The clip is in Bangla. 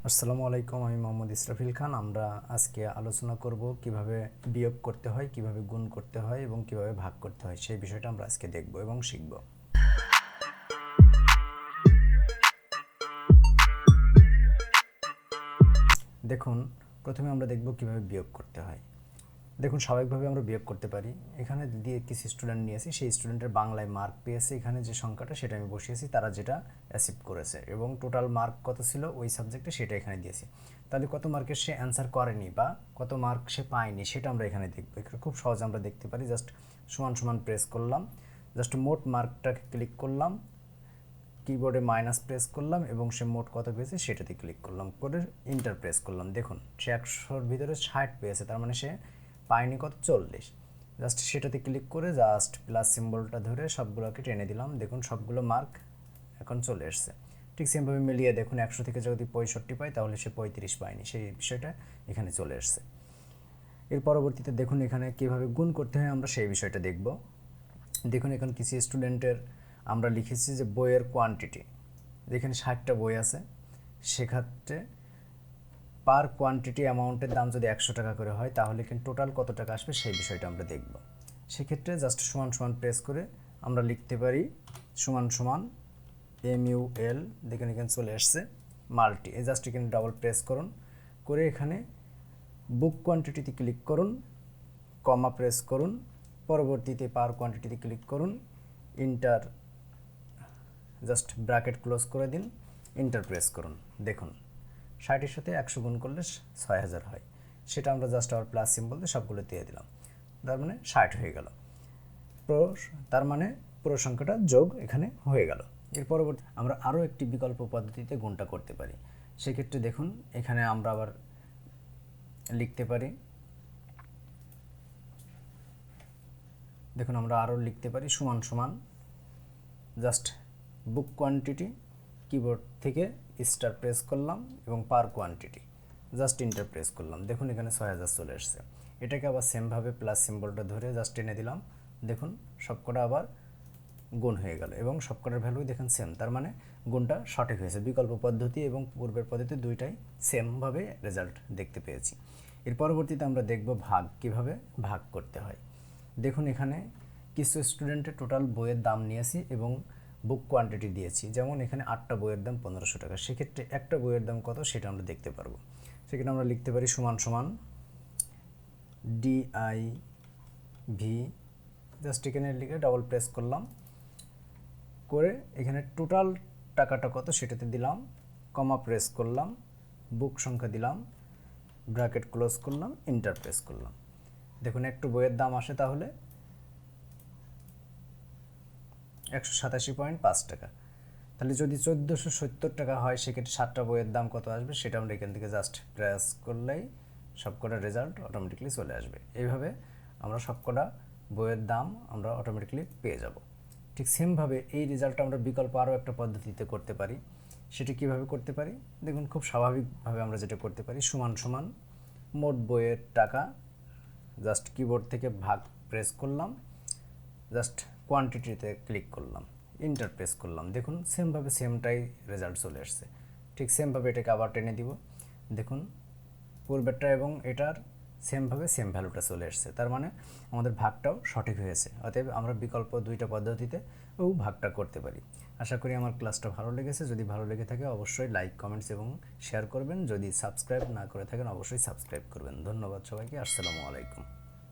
আসসালামু আলাইকুম, আমি মোহাম্মদ ইসরাফিল খান। আমরা আজকে আলোচনা করব কিভাবে বিয়োগ করতে হয়, কিভাবে গুণ করতে হয় এবং কিভাবে ভাগ করতে হয়, সেই বিষয়টা আমরা আজকে দেখব এবং শিখব। দেখুন, প্রথমে আমরা দেখব কিভাবে বিয়োগ করতে হয়। দেখুন, স্বাভাবিকভাবে আমরা বিয়োগ করতে পারি। এখানে দিয়ে কিছু স্টুডেন্ট নিয়েছি, সেই স্টুডেন্টের বাংলায় মার্ক পেয়েছে, এখানে যে সংখ্যাটা সেটা আমি বসিয়েছি, তারা যেটা অ্যাচিভ করেছে এবং টোটাল মার্ক কত ছিল ওই সাবজেক্টে সেটা এখানে দিয়েছি। তাহলে কত মার্কের সে অ্যান্সার করেনি বা কত মার্ক সে পায়নি সেটা আমরা এখানে দেখব। এটা খুব সহজ আমরা দেখতে পারি। জাস্ট সমান সমান প্রেস করলাম, জাস্ট মোট মার্কটাকে ক্লিক করলাম, কিবোর্ডে মাইনাস প্রেস করলাম এবং সে মোট কত পেয়েছে সেটাতে ক্লিক করলাম, করে ইন্টার প্রেস করলাম। দেখুন, সে 100-র ভিতরে 60 পেয়েছে, তার মানে সে পায়নি কত, 40। জাস্ট সেটাতে ক্লিক করে জাস্ট প্লাস সিম্বলটা ধরে সবগুলোকে টেনে দিলাম। দেখুন, সবগুলো মার্ক এখন চলে এসছে। ঠিক সেমভাবে মিলিয়ে দেখুন, 100 থেকে যদি 65 পায় তাহলে সে 35 পায়নি, সেই বিষয়টা এখানে চলে এসছে। এর পরবর্তীতে দেখুন এখানে কীভাবে গুণ করতে হয় আমরা সেই বিষয়টা দেখব। দেখুন, এখানে কিছু স্টুডেন্টের আমরা লিখেছি যে বইয়ের কোয়ান্টিটি, যেখানে 60টা বই আছে, সেক্ষেত্রে পার কোয়ান্টিটি অ্যামাউন্টের দাম যদি 100 টাকা করে হয় তাহলে কিন্তু টোটাল কত টাকা আসবে সেই বিষয়টা আমরা দেখব। সেক্ষেত্রে জাস্ট সমান সমান প্রেস করে আমরা লিখতে পারি সমান সমান MUL, দেখুন এখানে চলে আসছে মাল্টি। এই জাস্ট এখানে ডাবল প্রেস করুন, করে এখানে বুক কোয়ান্টিটিতে ক্লিক করুন, কমা প্রেস করুন, পরবর্তীতে পার কোয়ান্টিটিতে ক্লিক করুন, ইন্টার, জাস্ট ব্র্যাকেট ক্লোজ করে দিন, ইন্টার প্রেস করুন। দেখুন, 60-এর সাথে 100 গুণ করলে 6000 হয়, সেটা আমরা জাস্ট আবার প্লাস সিম্বল দিয়ে সবগুলো দিয়ে দিলাম, তার মানে 60 হয়ে গেল। তার মানে পুরো সংখ্যাটা যোগ এখানে হয়ে গেল। এর পরবর্তী আমরা আরও একটি বিকল্প পদ্ধতিতে গুণটা করতে পারি। সেক্ষেত্রে দেখুন, এখানে আমরা আবার লিখতে পারি, দেখুন আমরা আরও লিখতে পারি সমান সমান, জাস্ট বুক কোয়ান্টিটি, কিবোর্ড থেকে স্টার প্রেস করলাম এবং পার কোয়ান্টিটি জাস্ট ইন্টার প্রেস করলাম। দেখুন এখানে 6000 চলে এসছে। এটাকে আবার সেমভাবে প্লাস সিম্বলটা ধরে জাস্ট টেনে দিলাম। দেখুন সবকটা আবার গুণ হয়ে গেল এবং সবকটার ভ্যালুই দেখেন সেম, তার মানে গুণটা সঠিক হয়েছে। বিকল্প পদ্ধতি এবং পূর্বের পদ্ধতি দুইটাই সেমভাবে রেজাল্ট দেখতে পেয়েছি। এর পরবর্তীতে আমরা দেখব ভাগ, কিভাবে ভাগ করতে হয়। দেখুন, এখানে কিছু স্টুডেন্টের টোটাল বইয়ের দাম নিয়েছি এবং বুক কোয়ান্টিটি দিয়েছি। যেমন এখানে 8টা বইয়ের দাম 1500 টাকা, সেক্ষেত্রে একটা বইয়ের দাম কত সেটা আমরা দেখতে পারবো। সেখানে আমরা লিখতে পারি সমান সমান DIV, জাস্ট এখানে লিখে ডাবল প্রেস করলাম, করে এখানে টোটাল টাকাটা কত সেটাতে দিলাম, কমা প্রেস করলাম, বুক সংখ্যা দিলাম, ব্র্যাকেট ক্লোজ করলাম, ইন্টার প্রেস করলাম। দেখুন একটু বইয়ের দাম আসে তাহলে 187.5 টাকা। তাহলে যদি 1470 টাকা হয় সেক্ষেত্রে 7টা বইয়ের দাম কত আসবে সেটা আমরা এখান থেকে জাস্ট প্রেস করলেই সবকটা রেজাল্ট অটোমেটিকলি চলে আসবে। এইভাবে আমরা সবকটা বইয়ের দাম আমরা অটোমেটিকলি পেয়ে যাব। ঠিক সেমভাবে এই রেজাল্টটা আমরা বিকল্প আরও একটা পদ্ধতিতে করতে পারি। সেটি কিভাবে করতে পারি দেখুন, খুব স্বাভাবিকভাবে আমরা যেটা করতে পারি, সমান সমান মোট বইয়ের টাকা, জাস্ট কিবোর্ড থেকে ভাগ প্রেস করলাম, জাস্ট কোয়ান্টিটিতে ক্লিক করলাম, ইন্টার প্রেস করলাম। দেখুন সেমভাবে সেমটাই রেজাল্ট চলে আসছে। ঠিক সেমভাবে এটাকে আবার টেনে দিব। দেখুন পূর্বেরটা এবং এটার সেমভাবে সেম ভ্যালুটা চলে এসছে, তার মানে আমাদের ভাগটাও সঠিক হয়েছে। অতএব আমরা বিকল্প দুইটা পদ্ধতিতে ভাগটা করতে পারি। আশা করি আমার ক্লাসটা ভালো লেগেছে। যদি ভালো লেগে থাকে অবশ্যই লাইক, কমেন্টস এবং শেয়ার করবেন। যদি সাবস্ক্রাইব না করে থাকেন অবশ্যই সাবস্ক্রাইব করবেন। ধন্যবাদ সবাইকে। আসসালামু আলাইকুম।